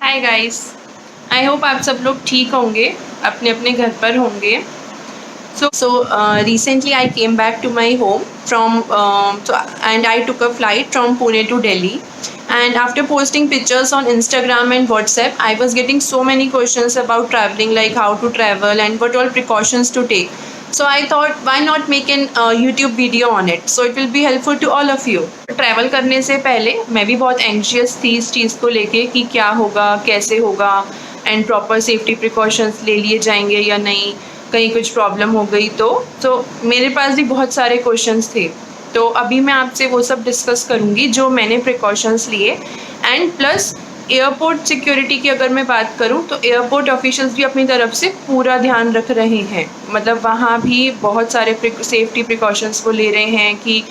Hi guys. I hope आप सब लोग ठीक होंगे, अपने अपने घर पर होंगे। So recently I came back to my home and I took a flight from Pune to Delhi. And after posting pictures on Instagram and WhatsApp, I was getting so many questions about traveling, like how to travel and what all precautions to take. So I thought, why not make an YouTube video on it? So it will be helpful to all of you. Travel करने से पहले मैं भी बहुत anxious थी इस चीज़ को लेके कि क्या होगा, कैसे होगा, एंड प्रॉपर सेफ्टी प्रिकॉशंस ले लिए जाएंगे या नहीं, कहीं कुछ प्रॉब्लम हो गई तो मेरे पास भी बहुत सारे क्वेश्चंस थे। तो अभी मैं आपसे वो सब डिस्कस करूँगी जो मैंने प्रिकॉशंस लिए। एंड प्लस एयरपोर्ट सिक्योरिटी की अगर मैं बात करूँ तो एयरपोर्ट ऑफिशियल्स भी अपनी तरफ से पूरा ध्यान रख रहे हैं, मतलब वहाँ भी बहुत सारे सेफ्टी प्रिकॉशंस वो ले रहे हैं कि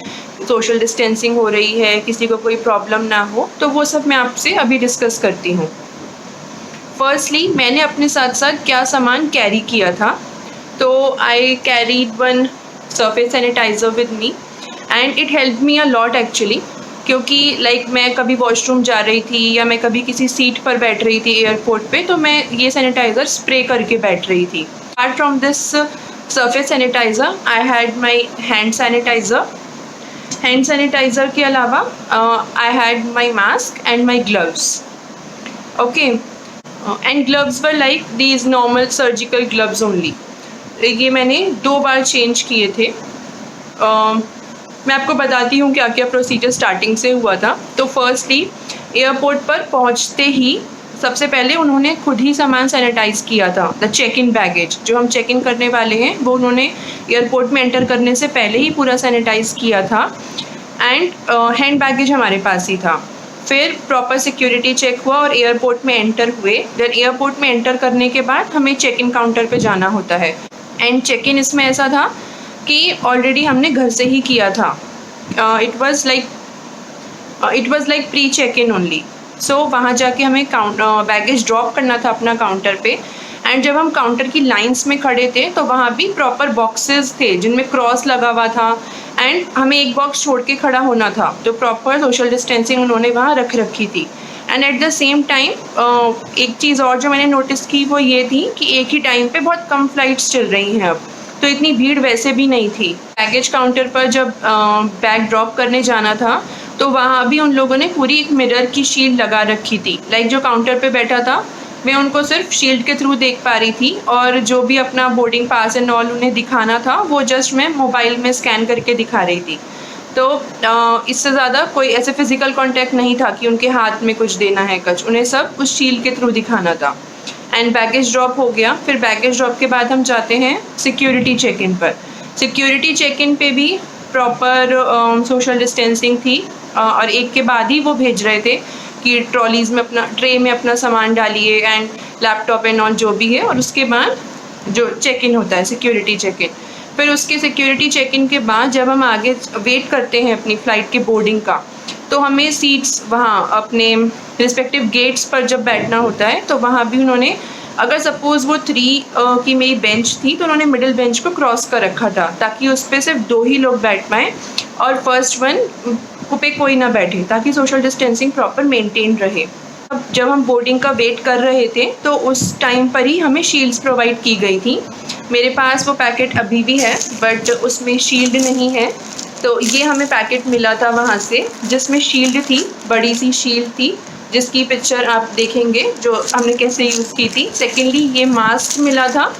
सोशल डिस्टेंसिंग हो रही है, किसी को कोई प्रॉब्लम ना हो। तो वो सब मैं आपसे अभी डिस्कस करती हूँ। फर्स्टली मैंने अपने साथ साथ क्या सामान कैरी किया था। तो I carried one surface sanitizer with me and it help me a lot actually, क्योंकि मैं कभी वॉशरूम जा रही थी या मैं कभी किसी सीट पर बैठ रही थी एयरपोर्ट पे, तो मैं ये सैनिटाइज़र स्प्रे करके बैठ रही थी। Apart from this surface sanitizer I had my hand sanitizer. Hand sanitizer के अलावा I had my mask and my gloves. Okay, and gloves were like these normal surgical gloves only. ये मैंने 2 बार change किए थे। मैं आपको बताती हूँ क्या क्या प्रोसीजर स्टार्टिंग से हुआ था। तो फर्स्टली एयरपोर्ट पर पहुँचते ही सबसे पहले उन्होंने खुद ही सामान सैनिटाइज़ किया था। द चेक इन बैगेज, जो हम चेक इन करने वाले हैं, वो उन्होंने एयरपोर्ट में एंटर करने से पहले ही पूरा सैनिटाइज़ किया था। एंड हैंड बैगेज हमारे पास ही था। फिर प्रॉपर सिक्योरिटी चेक हुआ और एयरपोर्ट में एंटर हुए। देन एयरपोर्ट में एंटर करने के बाद हमें चेक इन काउंटर पे जाना होता है। एंड चेक इन इसमें ऐसा था कि ऑलरेडी हमने घर से ही किया था। It was like pre check in only. So वहाँ जाके हमें बैगेज ड्रॉप करना था अपना काउंटर पे। एंड जब हम काउंटर की लाइंस में खड़े थे तो वहाँ भी प्रॉपर बॉक्सेस थे जिनमें क्रॉस लगा हुआ था एंड हमें एक बॉक्स छोड़ के खड़ा होना था। तो प्रॉपर सोशल डिस्टेंसिंग उन्होंने वहाँ रख रखी थी। And at the same time एक चीज़ और जो मैंने नोटिस की वो ये थी कि एक ही टाइम पे बहुत कम फ्लाइट्स चल रही हैं अब, तो इतनी भीड़ वैसे भी नहीं थी। बैगेज काउंटर पर जब बैग ड्रॉप करने जाना था तो वहाँ भी उन लोगों ने पूरी एक मिरर की शील्ड लगा रखी थी। जो काउंटर पे बैठा था मैं उनको सिर्फ शील्ड के थ्रू देख पा रही थी, और जो भी अपना बोर्डिंग पास एंड ऑल उन्हें दिखाना था वो जस्ट मैं मोबाइल में स्कैन करके दिखा रही थी। तो इससे ज़्यादा कोई ऐसे फिज़िकल कांटेक्ट नहीं था कि उनके हाथ में कुछ देना है कुछ, उन्हें सब उस शील्ड के थ्रू दिखाना था। एंड बैगेज ड्रॉप हो गया। फिर बैगेज ड्रॉप के बाद हम जाते हैं सिक्योरिटी चेक इन पर। सिक्योरिटी चेक इन पे भी प्रॉपर सोशल डिस्टेंसिंग थी, और एक के बाद ही वो भेज रहे थे कि ट्रॉलीज़ में अपना ट्रे में अपना सामान डालिए एंड लैपटॉप एंड ऑल जो भी है, और उसके बाद जो चेक इन होता है सिक्योरिटी चेक इन। फिर उसके सिक्योरिटी चेक इन के बाद जब हम आगे वेट करते हैं अपनी फ़्लाइट के बोर्डिंग का, तो हमें सीट्स वहाँ अपने रिस्पेक्टिव गेट्स पर जब बैठना होता है तो वहाँ भी उन्होंने, अगर सपोज़ वो 3 की मेरी बेंच थी तो उन्होंने मिडिल बेंच को क्रॉस कर रखा था ताकि उस पर सिर्फ 2 ही लोग बैठ पाएँ और फर्स्ट वन पे कोई ना बैठे, ताकि सोशल डिस्टेंसिंग प्रॉपर मेंटेन रहे। अब जब हम बोर्डिंग का वेट कर रहे थे तो उस टाइम पर ही हमें शील्ड्स प्रोवाइड की गई थी। मेरे पास वो पैकेट अभी भी है बट उसमें शील्ड नहीं है। तो ये हमें पैकेट मिला था वहाँ से जिसमें शील्ड थी, बड़ी सी शील्ड थी जिसकी पिक्चर आप देखेंगे जो हमने कैसे यूज़ की थी। सेकेंडली ये मास्क मिला था,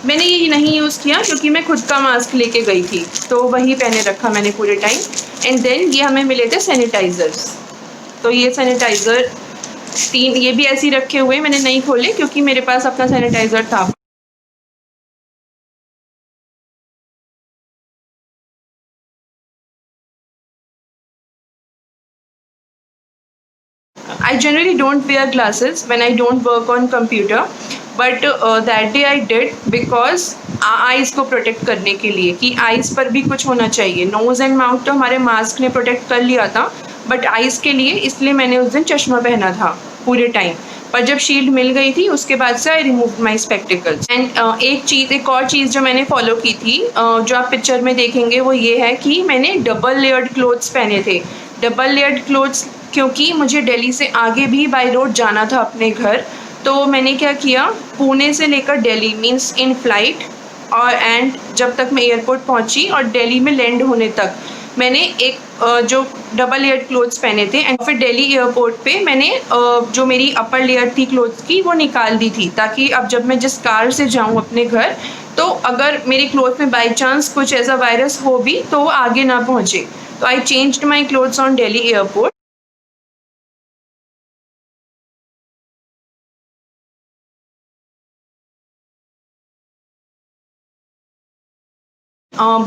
मैंने ये नहीं यूज़ किया क्योंकि मैं खुद का मास्क लेके गई थी तो वही पहने रखा मैंने पूरे टाइम। एंड देन ये हमें मिले थे सैनिटाइज़र्स। तो ये सैनिटाइज़र 3 ये भी ऐसे ही रखे हुए, मैंने नहीं खोले क्योंकि मेरे पास अपना सैनिटाइज़र था। I generally don't wear glasses when I don't work on computer, but that day I did because eyes को प्रोटेक्ट करने के लिए, कि आइज़ पर भी कुछ होना चाहिए। नोज़ एंड माउथ तो हमारे मास्क ने प्रोटेक्ट कर लिया था, बट आइज़ के लिए इसलिए मैंने उस दिन चश्मा पहना था पूरे टाइम। पर जब शील्ड मिल गई थी उसके बाद से I remove my spectacles. And एक और चीज़ जो मैंने फॉलो की थी, जो आप पिक्चर में देखेंगे, वो ये है कि मैंने डबल लेयर्ड क्लोथ्स पहने थे। डबल लेयर्ड क्लोथ्स क्योंकि मुझे दिल्ली से आगे भी बाय रोड जाना था अपने घर। तो मैंने क्या किया, पुणे से लेकर दिल्ली मीन्स इन फ्लाइट और एंड जब तक मैं एयरपोर्ट पहुंची और दिल्ली में लैंड होने तक मैंने एक जो डबल लेयर क्लोथ्स पहने थे। एंड फिर दिल्ली एयरपोर्ट पे मैंने जो मेरी अपर लेयर थी क्लोथ्स की वो निकाल दी थी, ताकि अब जब मैं जिस कार से जाऊँ अपने घर, तो अगर मेरी क्लोथ में बाई चांस कुछ ऐसा वायरस हो भी तो वो आगे ना पहुँचे। तो आई changed my clothes on Delhi airport.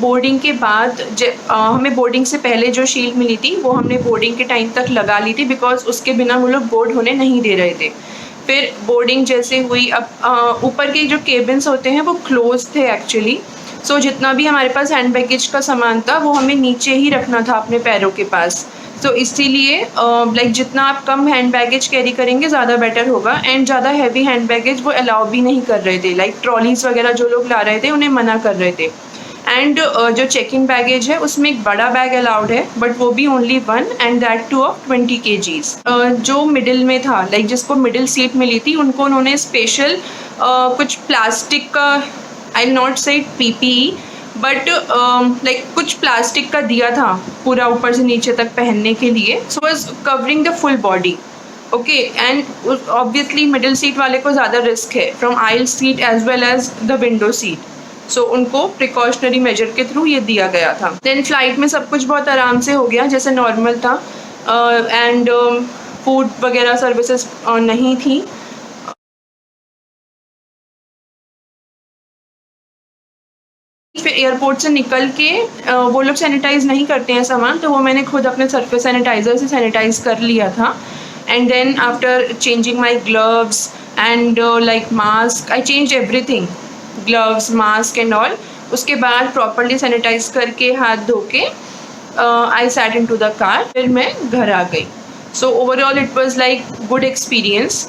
Boarding के बाद हमें बोर्डिंग से पहले जो शील्ड मिली थी वो हमने बोर्डिंग के टाइम तक लगा ली थी, बिकॉज उसके बिना वो लोग बोर्ड होने नहीं दे रहे थे। फिर बोर्डिंग जैसे हुई, अब ऊपर के जो केबिन्स होते हैं वो क्लोज थे एक्चुअली। सो जितना भी हमारे पास हैंड बैगेज का सामान था वो हमें नीचे ही रखना था अपने पैरों के पास। तो इसीलिए लाइक जितना आप कम हैंड बैगेज कैरी करेंगे ज़्यादा बेटर होगा। एंड ज़्यादा हैवी हैंड बैगेज वो अलाउ भी नहीं कर रहे थे, लाइक ट्रॉलीज़ वगैरह जो लोग ला रहे थे उन्हें मना कर रहे थे। एंड जो चेक इन बैगेज है उसमें एक बड़ा बैग अलाउड है, बट वो भी only 1 and that two of 20 kgs। जो मिडिल में था, लाइक जिसको मिडिल सीट मिली थी, उनको उन्होंने स्पेशल कुछ प्लास्टिक का, आई नॉट से PPE, बट लाइक कुछ प्लास्टिक का दिया था पूरा ऊपर से नीचे तक पहनने के लिए। So was covering the full body. Okay, and obviously middle seat वाले को ज़्यादा रिस्क है from aisle seat as well as the window seat. So उनको प्रिकॉशनरी मेजर के थ्रू ये दिया गया था। देन फ्लाइट में सब कुछ बहुत आराम से हो गया जैसे नॉर्मल था। एंड फूड वगैरह सर्विसेज नहीं थी। फिर एयरपोर्ट से निकल के वो लोग सैनिटाइज़ नहीं करते हैं सामान, तो वो मैंने खुद अपने सरफेस सैनिटाइज़र से सैनिटाइज़ कर लिया था। And then after changing my gloves and like mask, I change everything, gloves, mask and all. उसके बाद प्रॉपरली सैनिटाइज करके हाथ धो के I sat into the car. फिर मैं घर आ गई। So overall it was like good experience.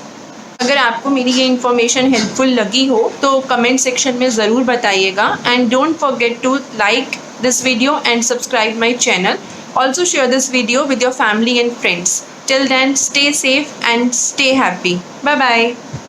अगर आपको मेरी ये इन्फॉर्मेशन हेल्पफुल लगी हो तो कमेंट सेक्शन में ज़रूर बताइएगा। And don't forget to like this video and subscribe my channel. Also share this video with your family and friends. Till then, stay safe and stay happy. Bye bye.